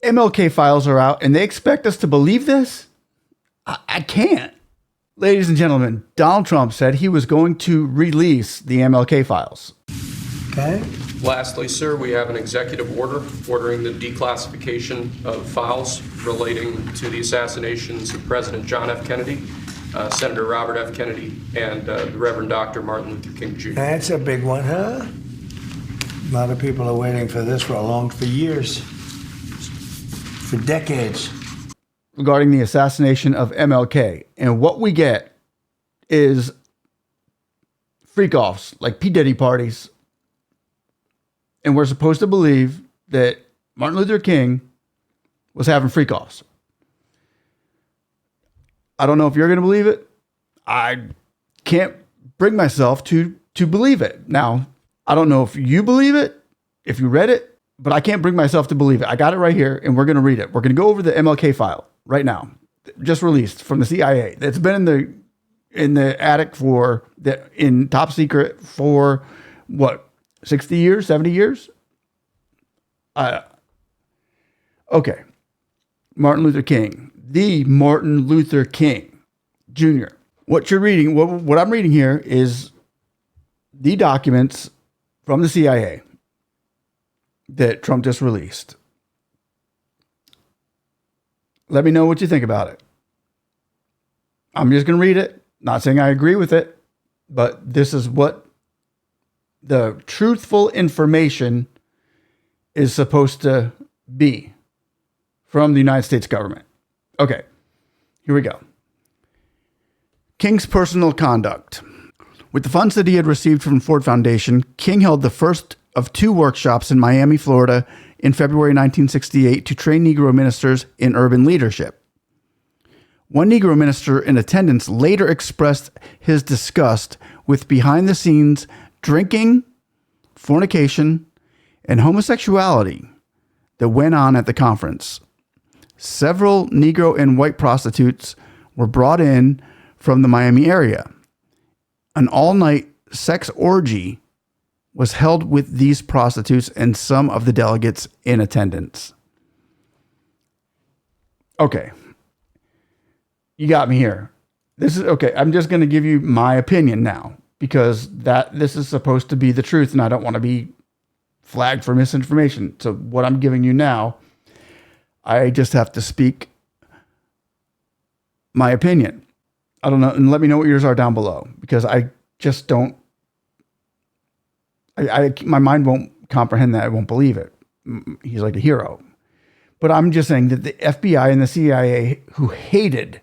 MLK files are out and they expect us to believe this? I can't. Ladies and gentlemen, Donald Trump said he was going to release the MLK files. Okay. Lastly, sir, we have an executive order ordering the declassification of files relating to the assassinations of President John F. Kennedy, Senator Robert F. Kennedy, and the Reverend Dr. Martin Luther King Jr. That's a big one, huh? A lot of people are waiting for this for years, for decades. Regarding the assassination of MLK. And what we get is freak-offs, like P. Diddy parties. And we're supposed to believe that Martin Luther King was having freak-offs. I don't know if you're going to believe it. I can't bring myself to believe it. Now, I don't know if you believe it, if you read it, but I can't bring myself to believe it. I got it right here, and we're going to read it. We're going to go over the MLK file right now, just released from the CIA. It's been in the attic in top secret for what, 60 years, 70 years? Okay. Martin Luther King, the Martin Luther King Jr. What you're reading, what I'm reading here is the documents from the CIA that Trump just released. Let me know what you think about it. I'm just going to read it. Not saying I agree with it, but this is what the truthful information is supposed to be from the United States government. Okay, here we go. King's personal conduct. With the funds that he had received from Ford Foundation, King held the first of 2 workshops in Miami, Florida in February 1968 to train Negro ministers in urban leadership. One Negro minister in attendance later expressed his disgust with behind-the-scenes drinking, fornication, and homosexuality that went on at the conference. Several Negro and white prostitutes were brought in from the Miami area. An all-night sex orgy was held with these prostitutes and some of the delegates in attendance. Okay. You got me here. This is okay. I'm just going to give you my opinion now because this is supposed to be the truth and I don't want to be flagged for misinformation. So what I'm giving you now, I just have to speak my opinion. I don't know. And let me know what yours are down below because I just don't, my mind won't comprehend that. I won't believe it. He's like a hero. But I'm just saying that the FBI and the CIA, who hated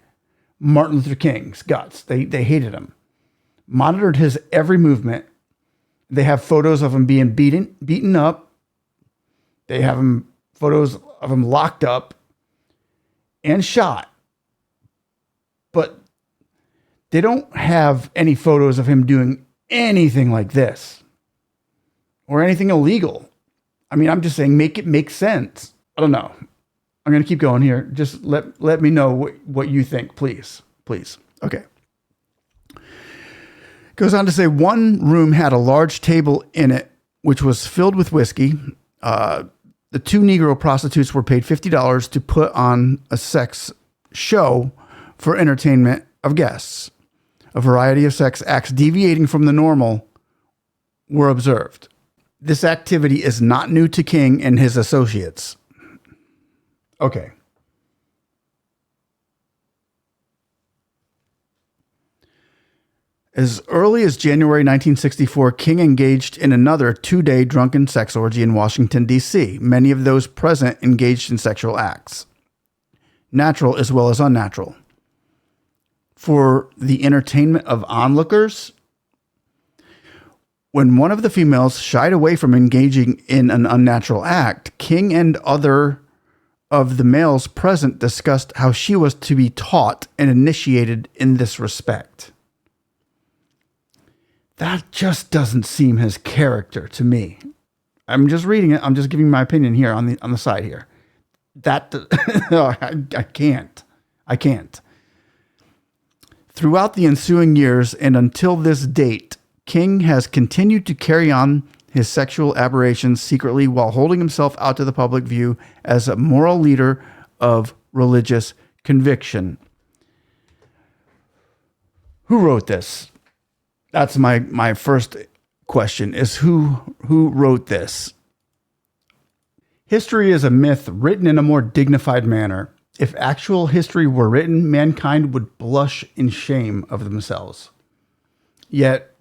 Martin Luther King's guts, they hated him, monitored his every movement. They have photos of him being beaten up. They have photos of him locked up and shot. But they don't have any photos of him doing anything like this or anything illegal. I mean, I'm just saying, make it make sense. I don't know. I'm going to keep going here. Just let me know what you think, please. Please. Okay. Goes on to say one room had a large table in it, which was filled with whiskey. The 2 Negro prostitutes were paid $50 to put on a sex show for entertainment of guests. A variety of sex acts deviating from the normal were observed. This activity is not new to King and his associates. Okay. As early as January 1964, King engaged in another 2-day drunken sex orgy in Washington, D.C. Many of those present engaged in sexual acts, natural as well as unnatural. For the entertainment of onlookers, when one of the females shied away from engaging in an unnatural act, King and other of the males present discussed how she was to be taught and initiated in this respect. That just doesn't seem his character to me. I'm just reading it. I'm just giving my opinion here on the side here. That I can't. Throughout the ensuing years and until this date, King has continued to carry on his sexual aberrations secretly while holding himself out to the public view as a moral leader of religious conviction. Who wrote this? That's my first question, is who wrote this? History is a myth written in a more dignified manner. If actual history were written, mankind would blush in shame of themselves. Yet,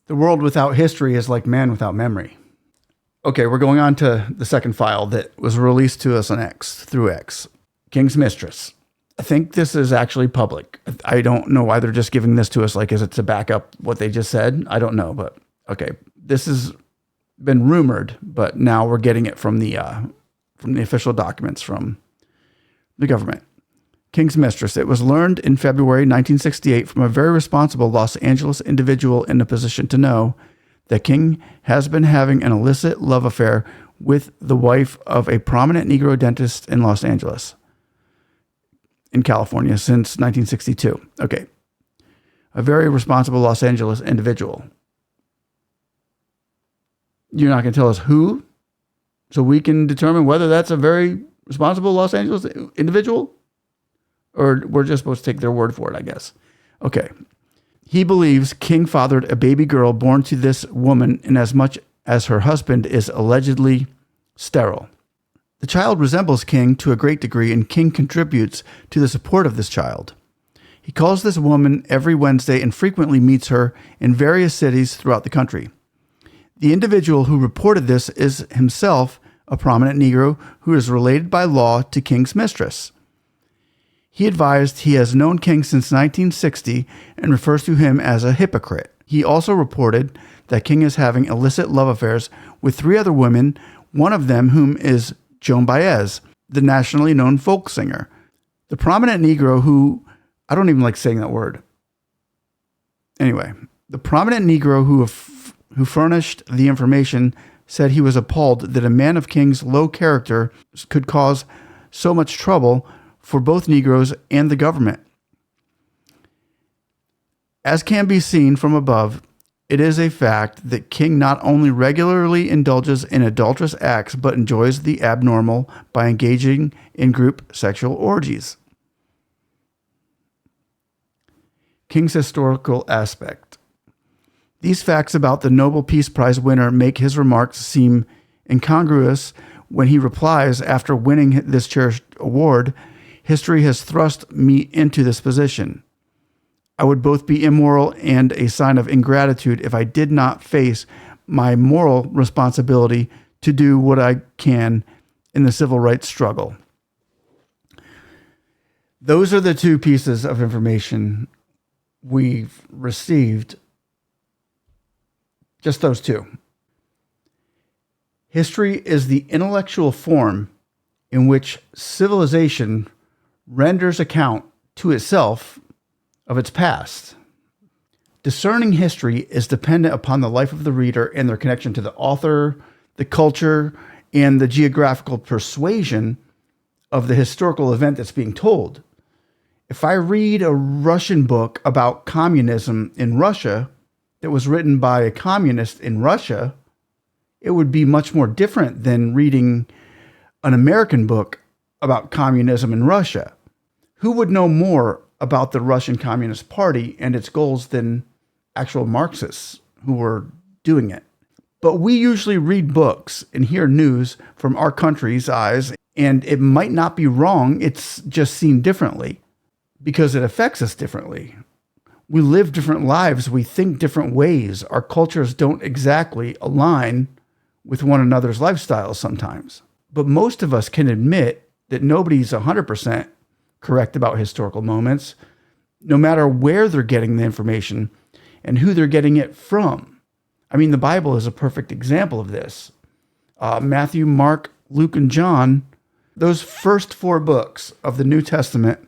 the world without history is like man without memory. Okay, we're going on to the second file that was released to us on through X. King's Mistress. I think this is actually public. I don't know why they're just giving this to us, like, is it to back up what they just said? I don't know, but okay. This has been rumored, but now we're getting it from the official documents from the government. King's Mistress. It was learned in February 1968 from a very responsible Los Angeles individual in a position to know that King has been having an illicit love affair with the wife of a prominent Negro dentist in Los Angeles, in California, since 1962. Okay. A very responsible Los Angeles individual. You're not going to tell us who? So we can determine whether that's a very responsible Los Angeles individual? Or we're just supposed to take their word for it, I guess. Okay. He believes King fathered a baby girl born to this woman in as much as her husband is allegedly sterile. The child resembles King to a great degree, and King contributes to the support of this child. He calls this woman every Wednesday and frequently meets her in various cities throughout the country. The individual who reported this is himself a prominent Negro who is related by law to King's mistress. He advised he has known King since 1960 and refers to him as a hypocrite. He also reported that King is having illicit love affairs with 3 other women, one of them whom is Joan Baez, the nationally known folk singer. The prominent Negro who, I don't even like saying that word. Anyway, the prominent Negro who furnished the information said he was appalled that a man of King's low character could cause so much trouble for both Negroes and the government. As can be seen from above, it is a fact that King not only regularly indulges in adulterous acts, but enjoys the abnormal by engaging in group sexual orgies. King's historical aspect. These facts about the Nobel Peace Prize winner make his remarks seem incongruous when he replies, after winning this cherished award, "History has thrust me into this position. I would both be immoral and a sign of ingratitude if I did not face my moral responsibility to do what I can in the civil rights struggle." Those are the 2 pieces of information we've received. Just those 2. History is the intellectual form in which civilization renders account to itself of its past. Discerning history is dependent upon the life of the reader and their connection to the author, the culture, and the geographical persuasion of the historical event that's being told. If I read a Russian book about communism in Russia that was written by a communist in Russia, it would be much more different than reading an American book about communism in Russia. Who would know more about the Russian Communist Party and its goals than actual Marxists who were doing it? But we usually read books and hear news from our country's eyes, and it might not be wrong. It's just seen differently because it affects us differently. We live different lives. We think different ways. Our cultures don't exactly align with one another's lifestyles sometimes. But most of us can admit that nobody's 100% correct about historical moments, no matter where they're getting the information and who they're getting it from. I mean, the Bible is a perfect example of this. Matthew, Mark, Luke, and John, those first 4 books of the New Testament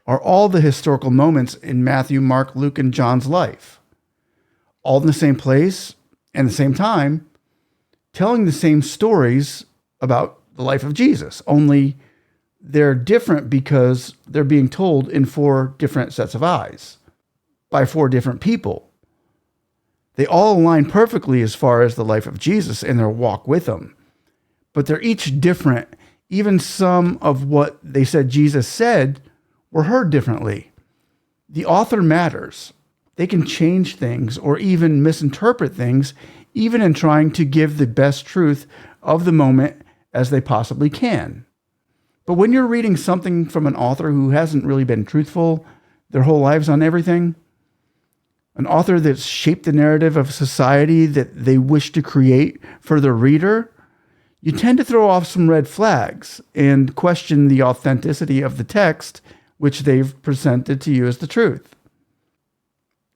are all the historical moments in Matthew, Mark, Luke, and John's life. All in the same place and the same time, telling the same stories about the life of Jesus, only they're different because they're being told in 4 different sets of eyes by 4 different people. They all align perfectly as far as the life of Jesus and their walk with him. But they're each different. Even some of what they said Jesus said were heard differently. The author matters. They can change things or even misinterpret things, even in trying to give the best truth of the moment as they possibly can. But when you're reading something from an author who hasn't really been truthful their whole lives on everything, an author that's shaped the narrative of society that they wish to create for their reader, you tend to throw off some red flags and question the authenticity of the text which they've presented to you as the truth.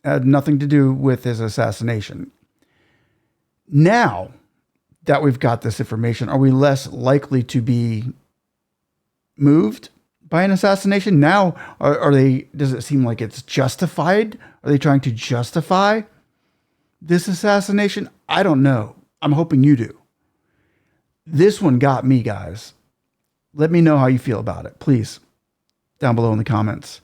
It had nothing to do with his assassination. Now that we've got this information, are we less likely to be moved by an assassination? Now, does it seem like it's justified? Are they trying to justify this assassination? I don't know. I'm hoping you do. This one got me, guys. Let me know how you feel about it, please, down below in the comments.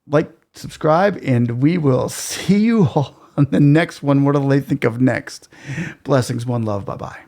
Like, subscribe, and we will see you all on the next one. What do they think of next? Blessings, one love. Bye-bye.